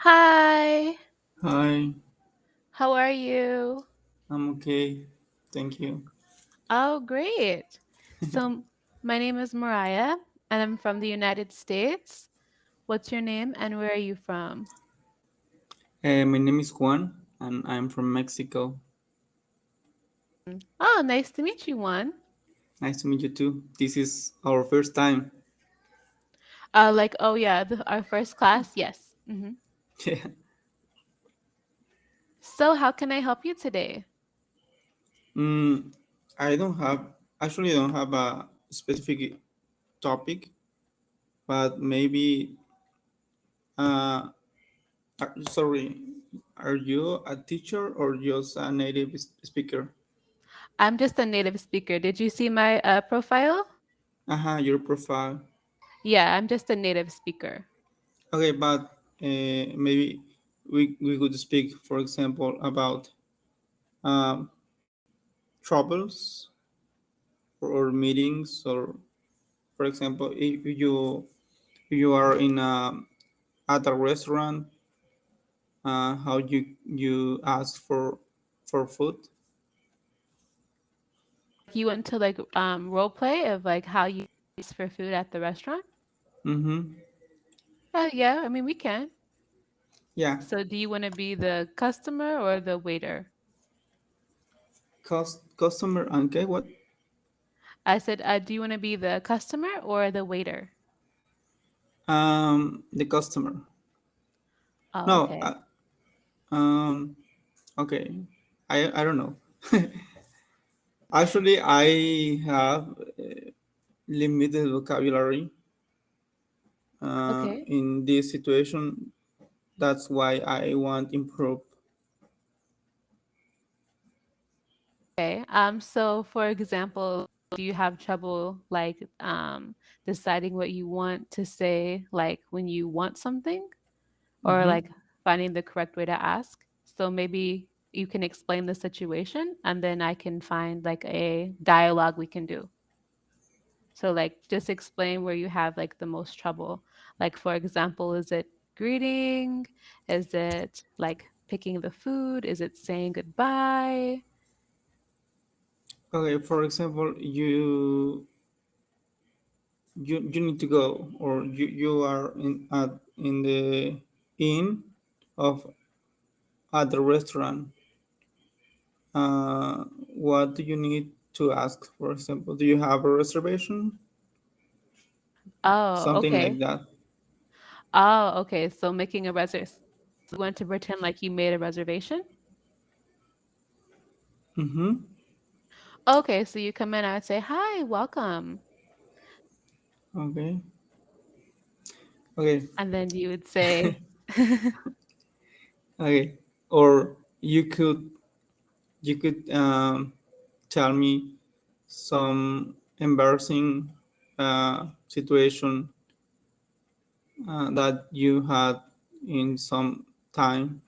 Hi, Hi, how are you? I'm okay. Thank you. Oh, great. So, my name is Mariah, and I'm from the United States. What's your name and where are you from? My name is Juan, and I'm from Mexico. Oh, nice to meet you, Juan. Nice to meet you too. This is our first time. Oh yeah, our first class? Yes. Yeah. So, how can I help you today? Mm, I don't have, actually, don't have a specific topic, but maybe, uh, sorry, are you a teacher or just a native speaker? I'm just a native speaker. Did you see my profile? Your profile. Yeah, I'm just a native speaker. Okay, but maybe we could speak, for example, about um, troubles or meetings, or for example, if you are in at a restaurant, how you ask for food. You went to role play of like how you ask for food at the restaurant? Mm-hmm. Yeah, I mean we can. Yeah. So, do you want to be the customer or the waiter? Customer. Okay, what? I said, do you want to be the customer or the waiter? The customer. Oh, No. okay. Okay. I don't know. Actually, I have limited vocabulary Okay. in this situation. That's why I want improve. Okay. So for example, do you have trouble deciding what you want to say like when you want something or Mm-hmm. like finding the correct way to ask? So maybe you can explain the situation and then I can find like a dialogue we can do. So like just explain where you have like the most trouble. Like for example, is it greeting? Is it like picking the food? Is it saying goodbye? Okay, for example, you need to go, or you are in the inn of at the restaurant. What do you need to ask? For example, do you have a reservation? Oh, Something like okay. that. Oh, okay. So making a reservation. You want to pretend like you made a reservation? Mm-hmm. Okay, so you come in, I would say, "Hi, welcome." Okay. Okay. And then you would say, Okay. Or you could tell me some embarrassing situation that you had in some time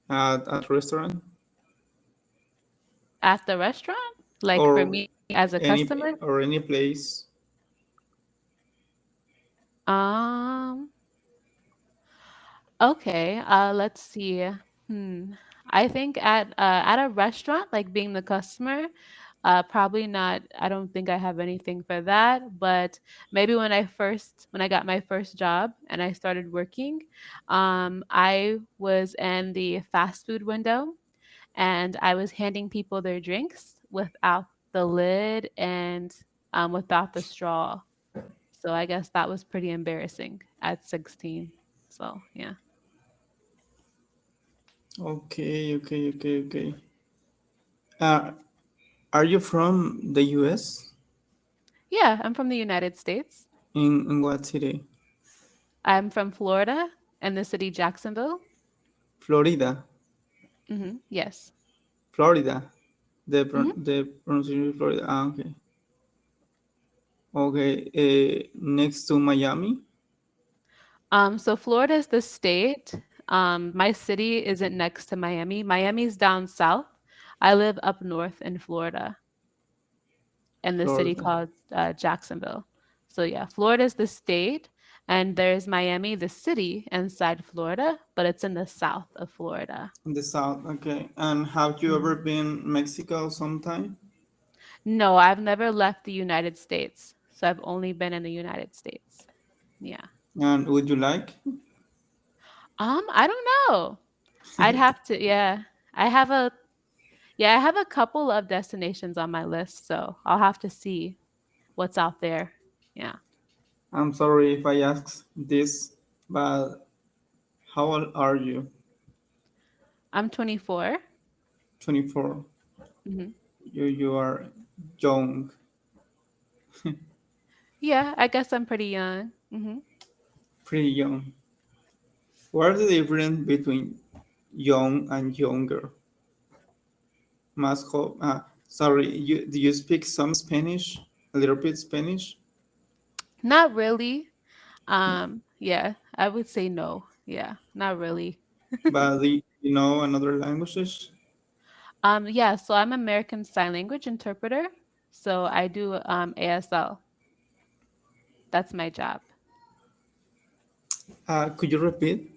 at restaurant, at the restaurant? Like for or me as a customer? any place. Um, okay, let's see. Hmm. I think at a restaurant, like being the customer, probably not. I don't think I have anything for that. But maybe when I got my first job and I started working, I was in the fast food window and I was handing people their drinks without the lid and without the straw. So I guess that was pretty embarrassing at 16. So yeah. Okay, okay, okay, okay. Uh, are you from the U.S.? Yeah, I'm from the United States. In what city? I'm from Florida and the city Jacksonville. Florida. Yes. Florida. hmm The pronunciation is Florida. Okay. Okay. Next to Miami. So Florida is the state. My city isn't next to Miami. Miami's down south. I live up north in Florida in the city Florida. called Jacksonville. So yeah, Florida is the state, And there's Miami, the city, inside Florida, but it's in the south of Florida. In the south. Okay. And have you ever Mhm. been Mexico sometime? No, I've never left the United States. So I've only been in the United States. Yeah. And would you like? I don't know. I'd have to, yeah. I have a Yeah, I have a couple of destinations on my list, so I'll have to see what's out there. Yeah. I'm sorry if I ask this, but how old are you? I'm 24. 24. Hmm. You are young, Yeah, I guess I'm pretty young. pretty young. What is the difference between young and younger? Sorry, do you speak some Spanish? A little bit Spanish? Not really. Yeah, I would say no. Yeah, not really. But do you know another languages? Yeah, so I'm American Sign Language interpreter. So I do ASL. That's my job. Could you repeat?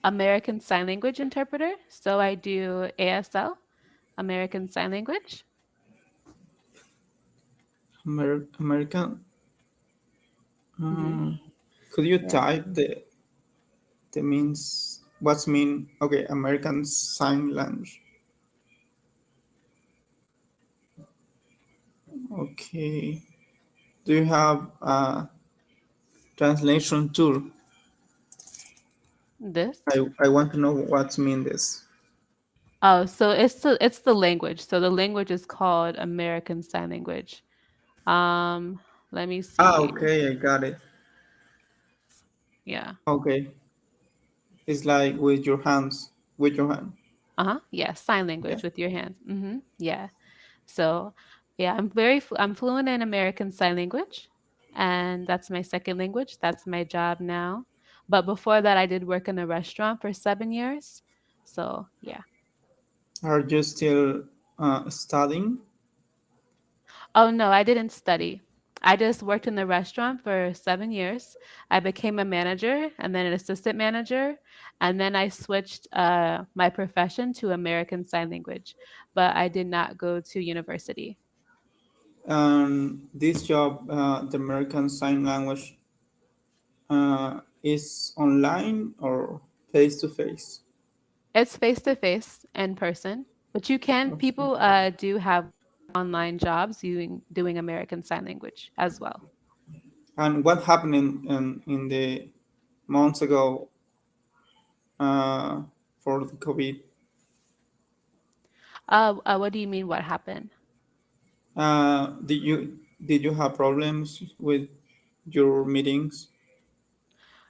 American Sign Language interpreter. So I do ASL, American Sign Language. American? Hmm. Uh, could you Yeah. type the means? What's mean? Okay, American Sign Language. Okay. Do you have a translation tool? This. I want to know what's mean this. Oh, so it's the language. So the language is called American Sign Language. Um, Let me see. Okay, I got it. Yeah. Okay, it's like with your hand. Uh-huh. Yeah, sign Yeah. language with your hands. Yeah. So, yeah, I'm fluent in American Sign Language, and that's my second language. That's my job now. But before that, I did work in a restaurant for 7 years. So, yeah. Are you still studying? Oh, no, I didn't study. I just worked in the restaurant for 7 years. I became a manager and then an assistant manager. And then I switched my profession to American Sign Language, but I did not go to university. And this job, the American Sign Language, is online or face to face? It's face to face in person, but Okay. people do have online jobs doing American Sign Language as well. And what happened in the months ago uh, for the COVID? What do you mean? What happened? Did you have problems with your meetings?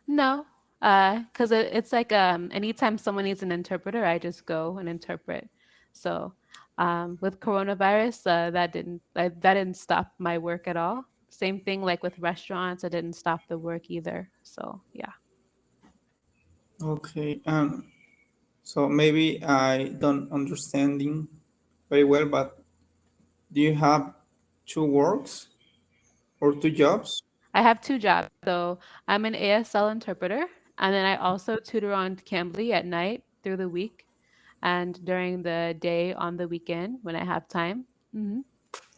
No, because it's like anytime someone needs an interpreter, I just go and interpret. So, with coronavirus, that didn't stop my work at all. Same thing like with restaurants, it didn't stop the work either. So, yeah. Okay, so maybe I don't understanding very well, but do you have two works or two jobs? I have two jobs. So I'm an ASL interpreter, and then I also tutor on Cambly at night through the week and during the day on the weekend when I have time.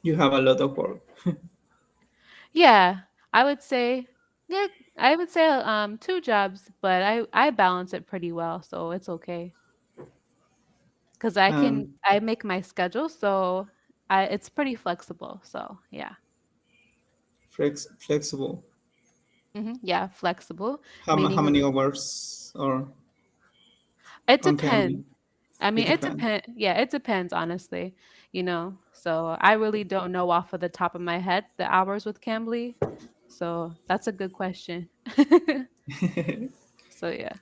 You have a lot of work. Yeah, I would say, yeah, I would say two jobs, but I balance it pretty well, so it's okay because And I make my schedule, so it's pretty flexible. So yeah, flexible. yeah, flexible, How meaning many hours or it on Cambly? depends. I It mean, it depends. depends. Yeah, it depends, honestly. So I really don't know off of the top of my head the hours with Cambly. So that's a good question. So yeah.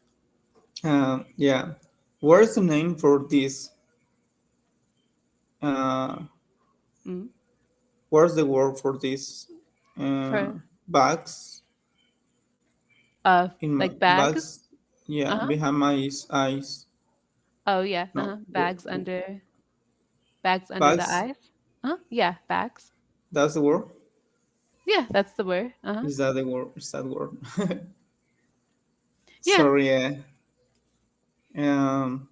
Yeah. What is the name for this? Uh, Mm. what's the word for this? Uh, For bags in my like bags. bags. Yeah, Uh-huh. behind my eyes. Oh yeah. No, Uh-huh. Bags under the bags. eyes. Uh-huh. Yeah, bags. That's the word. Yeah, that's the word. Uh-huh. Is that the word? Is that word? Yeah. Sorry. Um,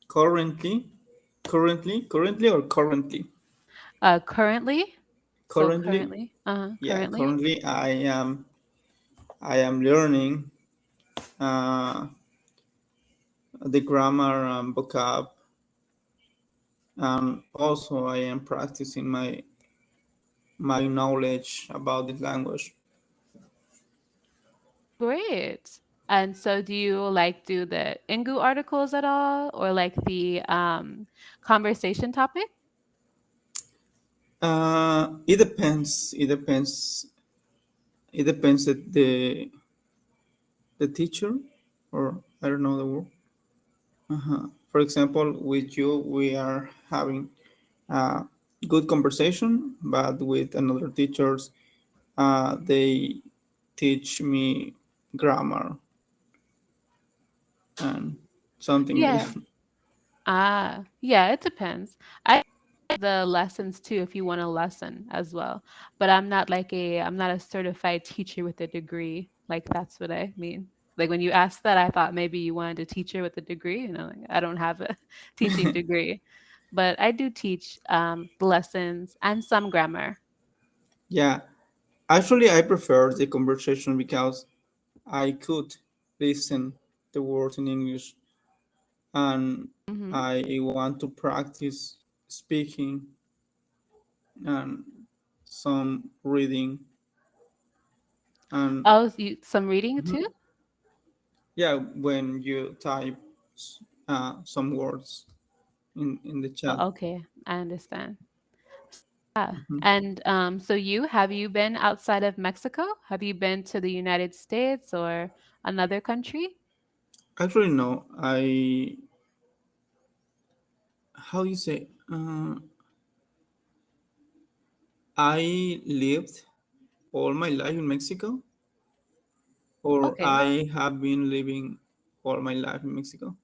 currently, currently or currently? Currently. So Currently, currently. yeah. Currently. Currently, I am learning uh, the grammar and vocab, and also I am practicing my knowledge about the language. Great. And so do you like do the Ingu articles at all or like the conversation topic? It depends. It depends. It depends that the teacher, or I don't know the word. For example, with you, we are having a good conversation, but with another teachers, they teach me grammar and something Yeah. different. Yeah, it depends. I the lessons too if you want a lesson as well. But I'm not a certified teacher with a degree. Like that's what I mean. Like when you asked that, I thought maybe you wanted a teacher with a degree. Like, I don't have a teaching degree, but I do teach lessons and some grammar. Yeah, actually, I prefer the conversation because I could listen the words in English, and Hmm. I want to practice speaking and some reading, and Oh, some reading too? mhm, yeah, when you type some words in the chat. Oh, okay, I understand. Yeah. Mhm. And so have you been outside of Mexico? Have you been to the United States or another country? Actually, no. How you say? I lived all my life in Mexico, or Okay. I have been living all my life in Mexico.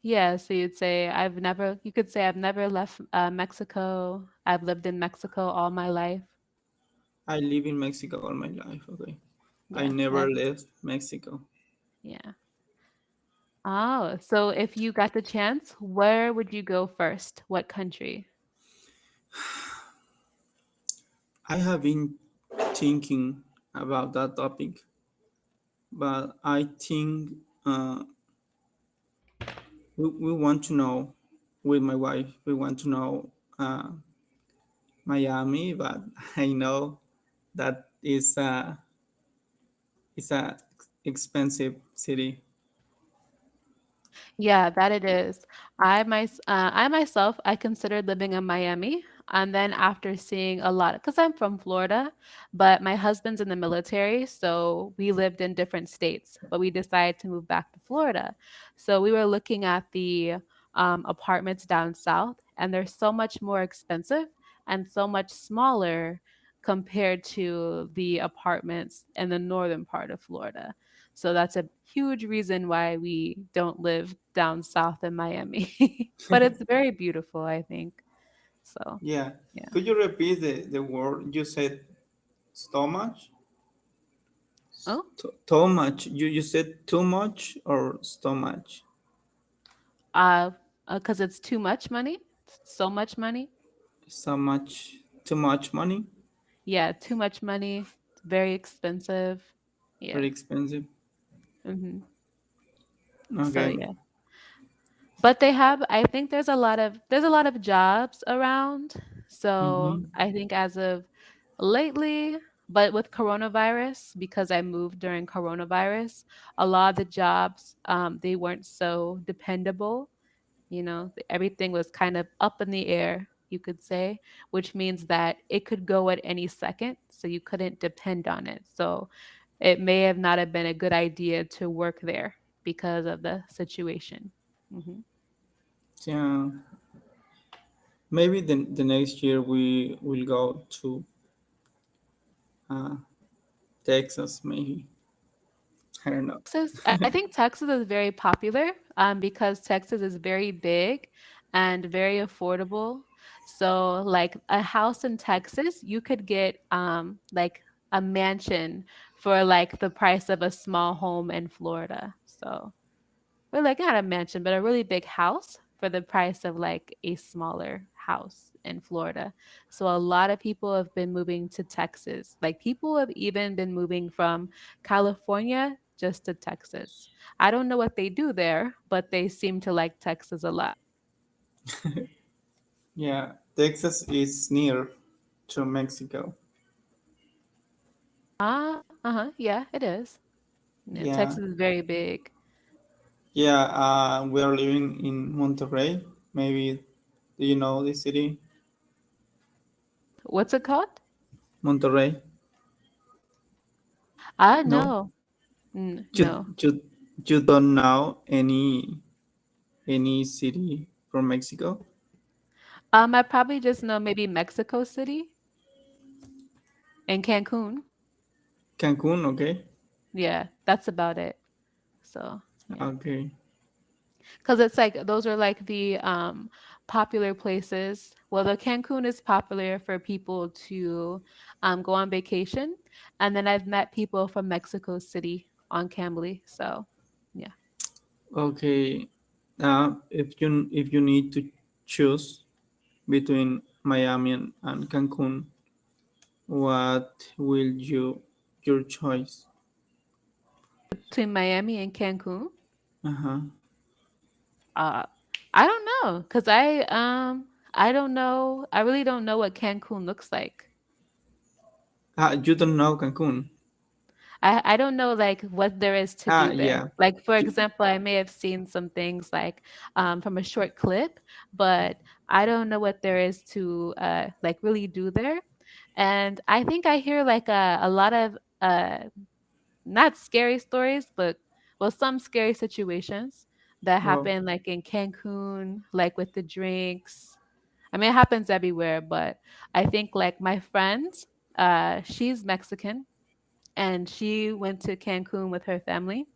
Yeah, so you could say I've never left Mexico. I've lived in Mexico all my life. I live in Mexico all my life. Okay, I Yeah, never I've, left Mexico. yeah. Oh, so if you got the chance, where would you go first? What country? I have been thinking about that topic, but I think uh, we want to know with my wife. We want to know uh, Miami, but I know that is a expensive city. Yeah, that it is. I myself, I considered living in Miami. And then after seeing a lot, because I'm from Florida, but my husband's in the military, so we lived in different states, but we decided to move back to Florida. So we were looking at the apartments down south, and they're so much more expensive and so much smaller compared to the apartments in the northern part of Florida. So that's a huge reason why we don't live down south in Miami. But it's very beautiful, I think. So, Yeah. yeah. Could you repeat the word you said? Stomach? Oh, Too much. You said too much or stomach? uh, because it's too much money, so much money. So much. Too much money. Yeah, too much money. It's very expensive. Very Yeah. expensive. Hmm. So Okay. yeah. But I think there's a lot of jobs around. So Mm-hmm. I think as of lately, but with coronavirus, because I moved during coronavirus, a lot of the jobs they weren't so dependable. Everything was kind of up in the air, you could say, which means that it could go at any second, so you couldn't depend on it. So it may have not have been a good idea to work there because of the situation. Hmm. Yeah. Maybe the next year we will go to uh, Texas. Maybe I don't know. I think Texas is very popular because Texas is very big and very affordable. So, like a house in Texas, you could get like a mansion for like the price of a small home in Florida. So we're like not a mansion, but a really big house for the price of like a smaller house in Florida. So a lot of people have been moving to Texas. Like people have even been moving from California just to Texas. I don't know what they do there, but they seem to like Texas a lot. Yeah, Texas is near to Mexico. Uh-huh. Yeah, it is. Yeah, Yeah, Texas is very big. yeah. We are living in Monterrey. Maybe do you know the city, What's it called? Monterrey? No, No. you No. you you don't know any city from Mexico? I probably just know maybe Mexico City and Cancun. Cancun, okay, Yeah, that's about it. So, yeah. okay, Because it's like those are like the popular places. Well, the Cancun is popular for people to go on vacation. And then I've met people from Mexico City on Cambly. So, yeah. okay. If you need to choose between Miami and Cancun, what will your choice? Between Miami and Cancun, Uh-huh. uh, I don't know. Because I don't know. I really don't know what Cancun looks like. You don't know Cancun. I don't know like what there is to do there. Yeah. Like for You, example, I may have seen some things like from a short clip, but I don't know what there is to like really do there. And I think I hear like a lot of not scary stories, but well, some scary situations that oh, happen like in Cancun, like with the drinks. I mean, it happens everywhere, but I think like my friend, she's Mexican and she went to Cancun with her family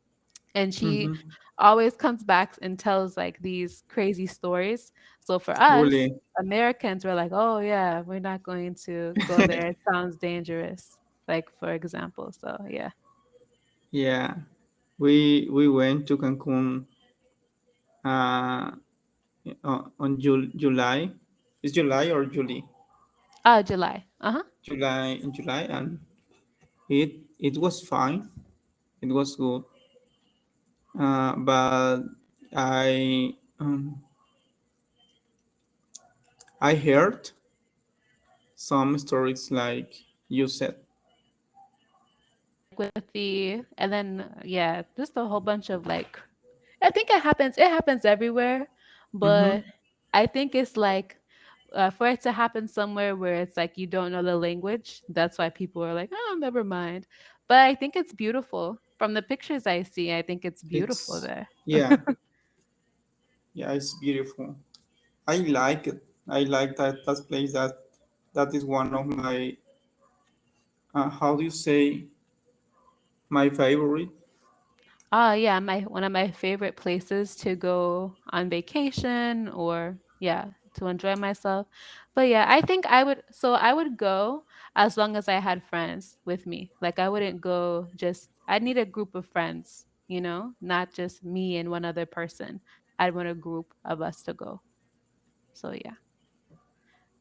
and she mm-hmm. always comes back and tells like these crazy stories. So for us, Really? Americans were like, "Oh yeah, we're not going to go there. It sounds dangerous." Like for example. So yeah. Yeah. We went to Cancun uh, on July. Is July or July? July. Uh-huh. July in July, and it was fine. It was good. But I heard some stories like you said. Like with the and then yeah, just a whole bunch of like I think it happens everywhere, Mm-hmm. but I think it's like for it to happen somewhere where it's like you don't know the language, that's why people are like, "Oh, never mind." But I think it's beautiful. From the pictures I see, I think it's beautiful It's there. yeah, yeah. It's beautiful. I like it. I like that place. That is one of my how do you say my favorite. Yeah, my one of my favorite places to go on vacation or yeah, to enjoy myself. But yeah, I think I would go as long as I had friends with me. Like I wouldn't go just I'd need a group of friends, you know, not just me and one other person. I'd want a group of us to go. So yeah.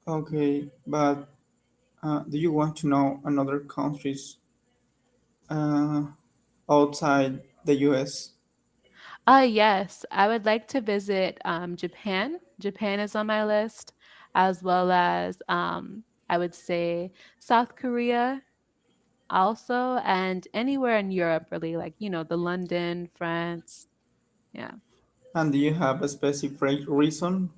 Okay, but do you want to know another countries uh, outside the U.S.? Yes, I would like to visit Japan. Japan is on my list, as well as I would say South Korea also, and anywhere in Europe, really, like, you know, the London, France. Yeah. And do you have a specific reason?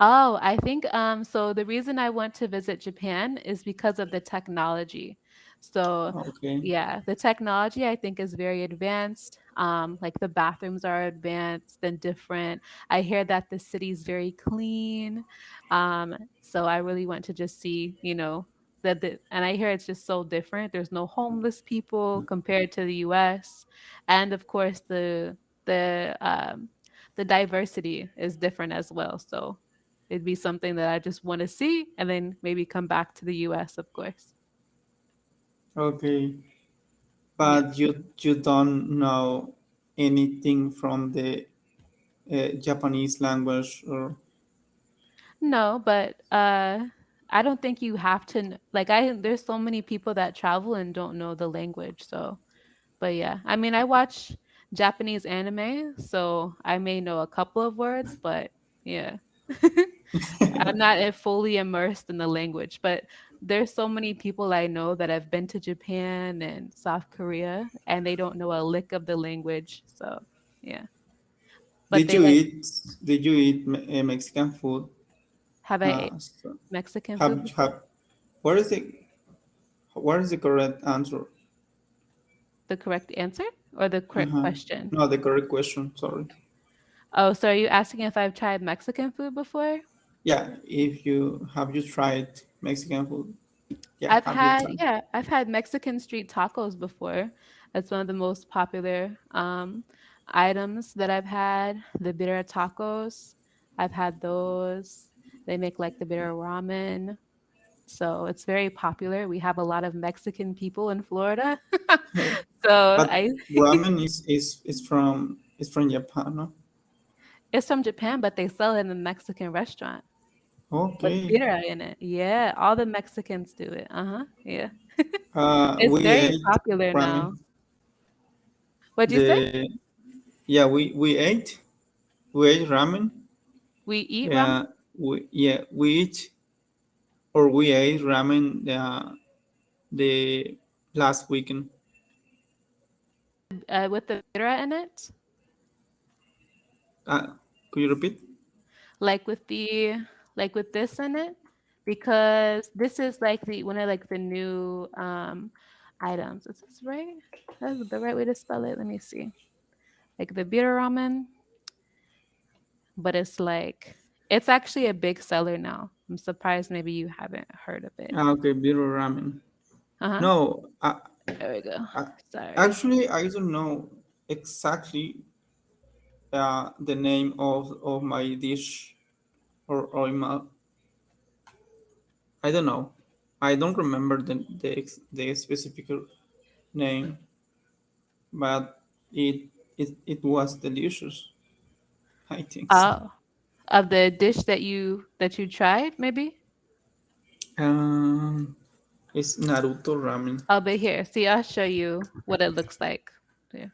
Oh, I think so the reason I want to visit Japan is because of the technology. So, Okay, yeah, the technology I think is very advanced. Like the bathrooms are advanced and different. I hear that the city's very clean. So I really want to just see, you know, and I hear it's just so different. There's no homeless people compared to the US. And of course the diversity is different as well. So it'd be something that I just want to see and then maybe come back to the US, of course. okay. Yeah. but you don't know anything from the Japanese language, or No, but I don't think you have to like there's so many people that travel and don't know the language. So, but yeah. I mean, I watch Japanese anime, so I may know a couple of words, but yeah. I'm not fully immersed in the language, but there's so many people I know that have been to Japan and South Korea and they don't know a lick of the language. So, yeah. But did they you like eat did you eat Mexican food? have I ate So Mexican food before? have what is the correct answer? The correct answer or the correct Uh-huh. question? No, the correct question. Sorry. Oh, so are you asking if I've tried Mexican food before? Yeah, if you have you tried Mexican food? Yeah, I've have you had, tried? yeah, I've had Mexican street tacos before. That's one of the most popular items that I've had. The bitter tacos, I've had those. They make like the bitter ramen. So it's very popular. We have a lot of Mexican people in Florida. So But ramen is from Japan, no? it's from Japan, but they sell it in a Mexican restaurant with Okay. bitter in it. Yeah, all the Mexicans do it. Uh-huh. Yeah. It's We very ate popular now. ramen. What'd you say? The Yeah, we ate ramen. We eat ramen Yeah, we eat or we ate ramen the last weekend. with the bitter in it, Uh, could you repeat? like with the like with this in it, because this is like the one of like the new items. Is this right? That's the right way to spell it. Let me see. Like the bitter ramen, but it's actually a big seller now. I'm surprised maybe you haven't heard of it. Okay, bitter ramen. Uh-huh. No, There we go. I, Sorry. actually I don't know exactly the name of my dish, or my, I don't know. I don't remember the specific name, but it was delicious. I think so. Oh, of the dish that you tried, maybe? Um, it's Naruto ramen. Oh, but here, see, I'll show you what it looks like. Yeah.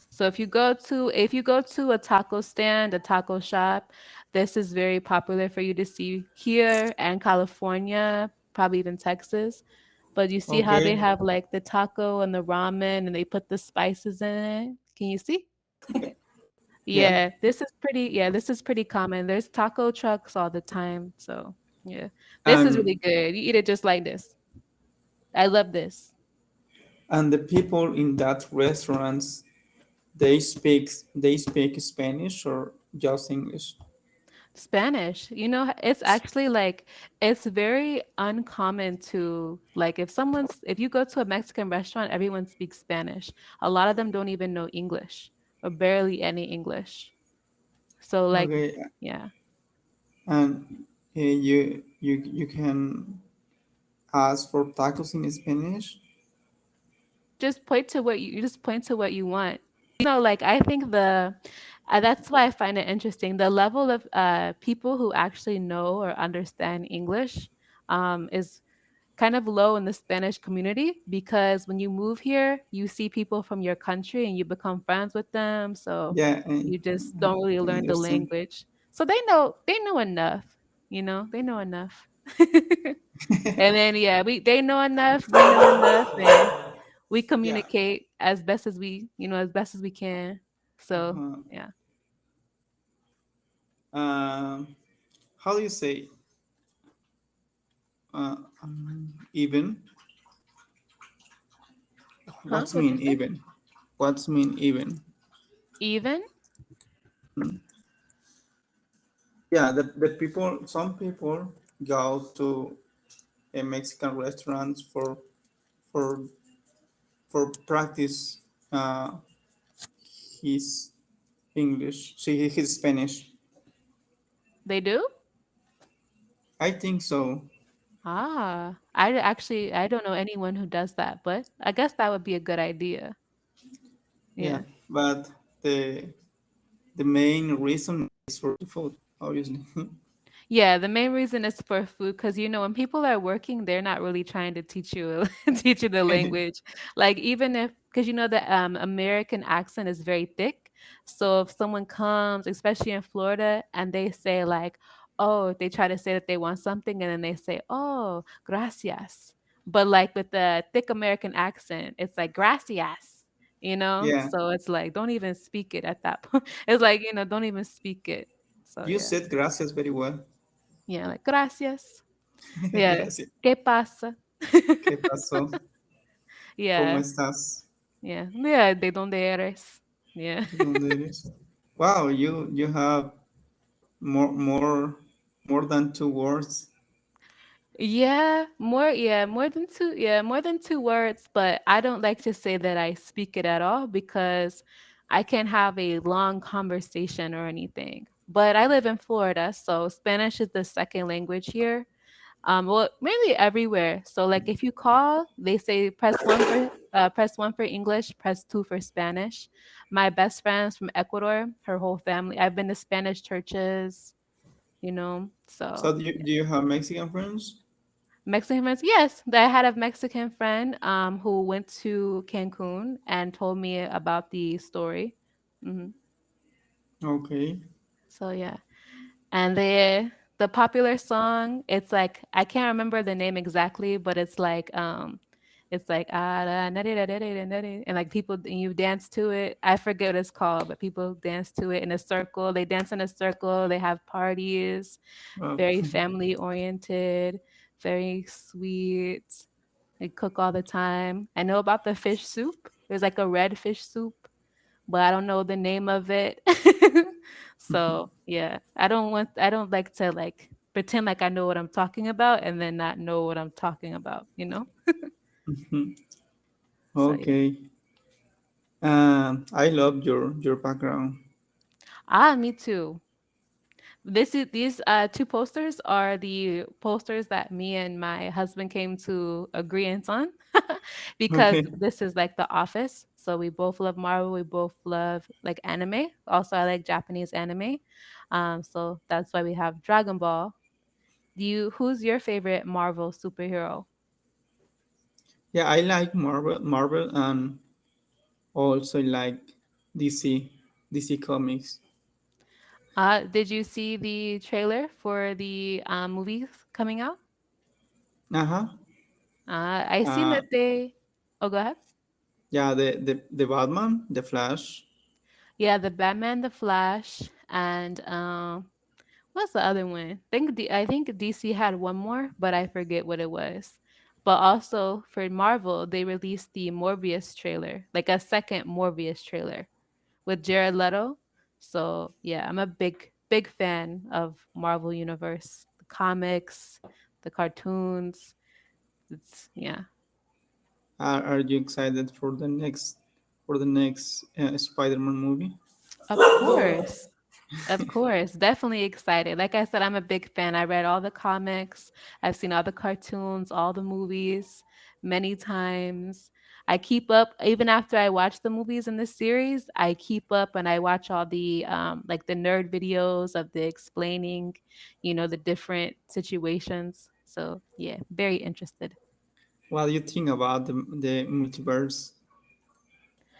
So if you go to a taco stand, a taco shop, this is very popular for you to see here and California, probably even Texas. But you see how they Okay. have like the taco and the ramen and they put the spices in it? Can you see? Yeah. Yeah, this is pretty common. There's taco trucks all the time. So, yeah. This is really And good. You eat it just like this. I love this. the people in that restaurants, they speak Spanish or just English. Spanish. It's actually like it's very uncommon to like if you go to a Mexican restaurant, everyone speaks Spanish. A lot of them don't even know English or barely any English. So like, Okay. yeah. And you can ask for tacos in Spanish. Just point to what you want. Like I think that's why I find it interesting. The level of people who actually know or understand English is kind of low in the Spanish community because when you move here, you see people from your country and you become friends with them. So Yeah, you just don't really I learn the understand. language. So they know enough, they know enough. And then yeah, they know enough, we know enough, and we Yeah. communicate as best as we can. So Uh-huh. yeah. How do you say even? Huh? What's What'd you mean say? even? What's mean even? Even? Yeah, some people go to a Mexican restaurant for for practice uh, his English, see his Spanish. They do? I think so. I don't know anyone who does that, but I guess that would be a good idea. Yeah, Yeah. but the main reason is for the food, obviously. Yeah, the main reason is for food because when people are working, they're not really trying to teach you teach you the language. Like even if because the American accent is very thick, so if someone comes, especially in Florida, and they say like, "Oh," they try to say that they want something, and then they say, "Oh, gracias," but like with the thick American accent, it's like gracias. Yeah, So it's like don't even speak it at that point. It's like don't even speak it. So you yeah. said gracias very well. Yeah, like, gracias. Yeah. Gracias. ¿Qué pasa? ¿Qué pasó? ¿Cómo Yeah. estás? Yeah. Yeah, ¿de dónde eres? Yeah. ¿De dónde eres? Wow, you have more than two words. More than two words, but I don't like to say that I speak it at all because I can have a long conversation or anything. But I live in Florida, so Spanish is the second language here. Well, mainly everywhere. So like if you call, they say press one for English, press two for Spanish. My best friend's from Ecuador, her whole family. I've been to Spanish churches, So so do you have Mexican friends? Mexican friends. Yes, I had a Mexican friend who went to Cancun and told me about the story. hmm Okay. So yeah. And the popular song, it's like I can't remember the name exactly, but it's like and like people and you dance to it. I forget what it's called, but people dance to it in a circle. They dance in a circle, they have parties, Well, very family oriented, very sweet. They cook all the time. I know about the fish soup. There's like a red fish soup but I don't know the name of it. So yeah, I don't like to like pretend like I know what I'm talking about and then not know what I'm talking about? So yeah. okay. I love your background. Me too. These two posters are the posters that me and my husband came to agreement on because Okay. this is like the office. So we both love Marvel, we both love like anime. Also I like Japanese anime. So that's why we have Dragon Ball. Who's your favorite Marvel superhero? Yeah, I like Marvel, and also like DC Comics. Did you see the trailer for the movies coming out? Uh-huh. I seen Uh, that they. Oh, go ahead. yeah, the Batman, the Flash. Yeah, the Batman, the Flash, and what's the other one? I think DC had one more, but I forget what it was. But also for Marvel, they released the Morbius trailer, like a second Morbius trailer with Jared Leto. So yeah, I'm a big fan of Marvel Universe, the comics, the cartoons. It's yeah. Are you excited for the next Spider-Man movie? Of course. Of course, definitely excited. Like I said, I'm a big fan. I read all the comics, I've seen all the cartoons, all the movies many times. I keep up even after I watch the movies in the series, I keep up and I watch all the like the nerd videos of the explaining, the different situations. So, yeah, very interested. What do you think about the multiverse?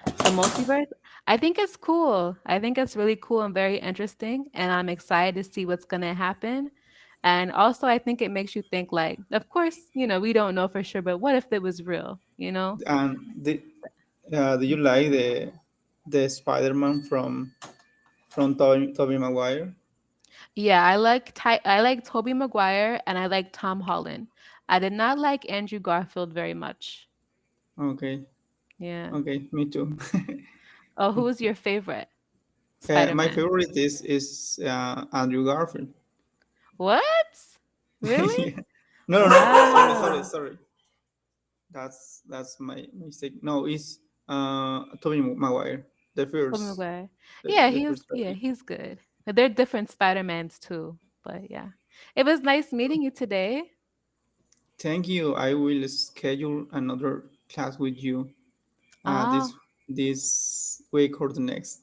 The multiverse, I think it's cool. I think it's really cool and very interesting, and I'm excited to see what's gonna happen. And also, I think it makes you think, like, of course, we don't know for sure, but what if it was real? And do you like the Spider-Man from Tobey Maguire? Yeah, I like Tobey Maguire and I like Tom Holland. I did not like Andrew Garfield very much. Okay, Yeah. okay, me too. Oh, who was your favorite My Spider-Man? favorite is Andrew Garfield. What? Really? Yeah. No, no, no. Wow. Sorry. That's my mistake. No, it's Tobey Maguire, Tobey Maguire. the first Yeah, Spider-Man. he's good. But they're different Spider-Mans too. But yeah. It was nice meeting you today. Thank you. I will schedule another class with you Ah, this week or the next.